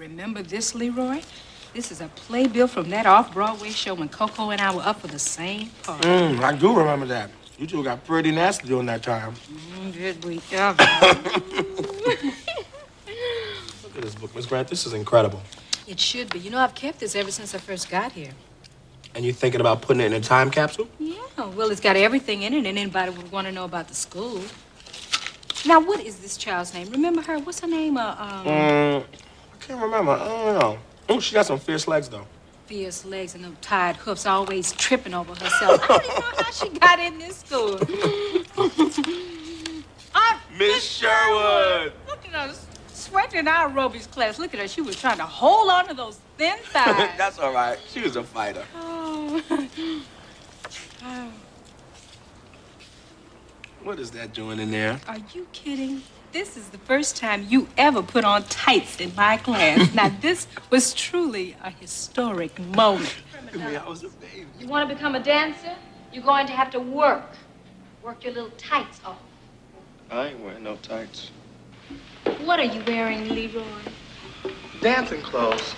Remember this, Leroy? This is a playbill from that off-Broadway show when Coco and I were up for the same part. I do remember that. You two got pretty nasty during that time. Did we ever? Look at this book, Miss Grant. This is incredible. It should be. You know, I've kept this ever since I first got here. And you thinking about putting it in a time capsule? Yeah, well, it's got everything in it, and anybody would want to know about the school. Now, what is this child's name? Remember her? What's her name? I can't remember. I don't know. Oh, she got some fierce legs, though. Fierce legs and them tired hoofs, always tripping over herself. I don't even know how she got in this school. Miss Sherwood! Look at her, sweating in our aerobics class. Look at her. She was trying to hold on to those thin thighs. That's all right. She was a fighter. Oh. What is that doing in there? Are you kidding? This is the first time you ever put on tights in my class. Now, this was truly a historic moment. I was a baby. You want to become a dancer? You're going to have to work. Work your little tights off. I ain't wearing no tights. What are you wearing, Leroy? Dancing clothes.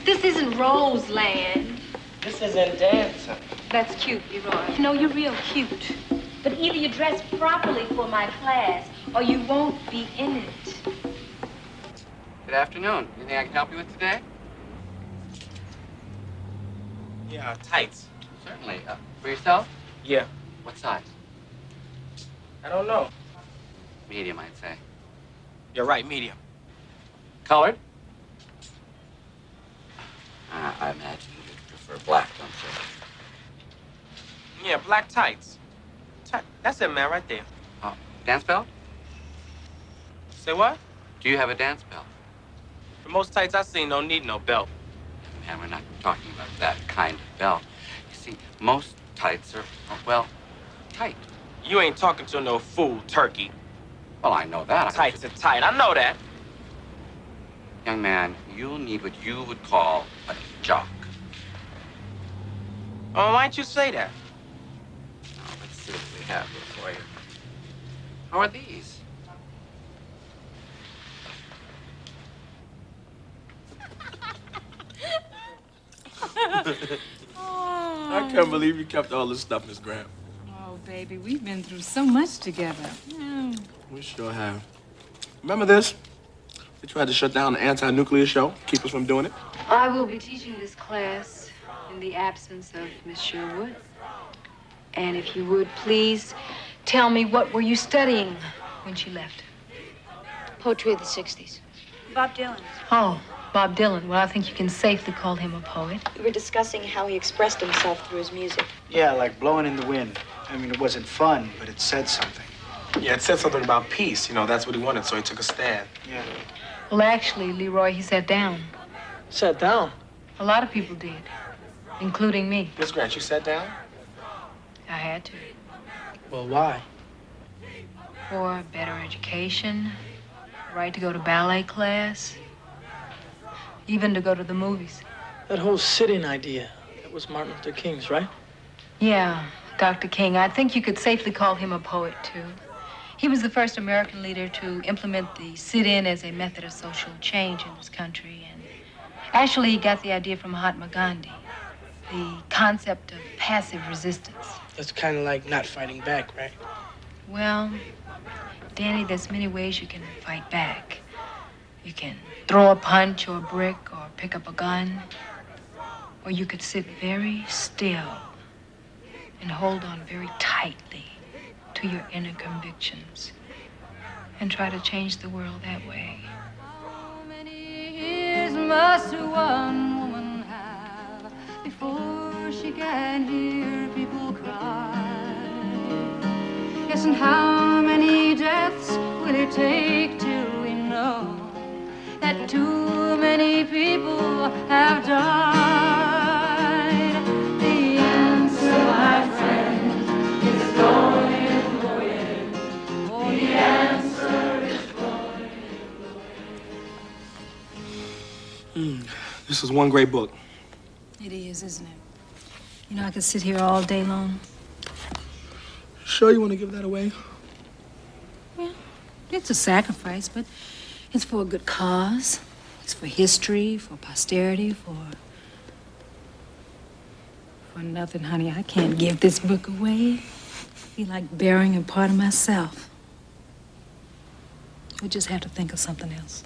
This isn't Roseland. This isn't dancing. That's cute, Leroy. You know, you're real cute. But either you dress properly for my class, or you won't be in it. Good afternoon. Anything I can help you with today? Yeah, tights. Certainly. For yourself? Yeah. What size? I don't know. Medium, I'd say. You're right, medium. Colored? I imagine you prefer black, don't you? Yeah, black tights. That's it, man, right there. Dance belt? Say what? Do you have a dance belt? The most tights I've seen don't need no belt. Man, we're not talking about that kind of belt. You see, most tights are, well, tight. You ain't talking to no fool turkey. Well, I know that. Tights are tight. I know that. Young man, you'll need what you would call a jock. Oh, why don't you say that? Now, let's see what we have here for you. How are these? I can't believe you kept all this stuff, Miss Grant. Oh, baby, we've been through so much together. Yeah. We sure have. Remember this? They tried to shut down the anti-nuclear show, keep us from doing it. I will be teaching this class in the absence of Miss Sherwood. And if you would, please tell me, what were you studying when she left? Poetry of the 60s. Bob Dylan. Oh, Bob Dylan. Well, I think you can safely call him a poet. We were discussing how he expressed himself through his music. Yeah, like Blowing in the Wind. I mean, it wasn't fun, but it said something. Yeah, it said something about peace. You know, that's what he wanted, so he took a stand. Yeah. Well, actually, Leroy, he sat down. Sat down? A lot of people did, including me. Miss Grant, you sat down? I had to. Well, why? For better education, right to go to ballet class, even to go to the movies. That whole sit-in idea, that was Martin Luther King's, right? Yeah, Dr. King. I think you could safely call him a poet, too. He was the first American leader to implement the sit-in as a method of social change in this country. And actually, he got the idea from Mahatma Gandhi, the concept of passive resistance. That's kind of like not fighting back, right? Well, Danny, there's many ways you can fight back. You can throw a punch or a brick or pick up a gun. Or you could sit very still and hold on very tightly to your inner convictions and try to change the world that way. How many years must one woman have before she can hear people cry? Yes, and how many deaths will it take till we know that too many people have died? The answer, my friend, is going in the wind. Oh, the answer is going in the wind. This is one great book. It is, isn't it? You know, I could sit here all day long. Sure you want to give that away? Well, it's a sacrifice, but it's for a good cause. It's for history, for posterity, for nothing, honey. I can't give this book away. I feel like burying a part of myself. We just have to think of something else.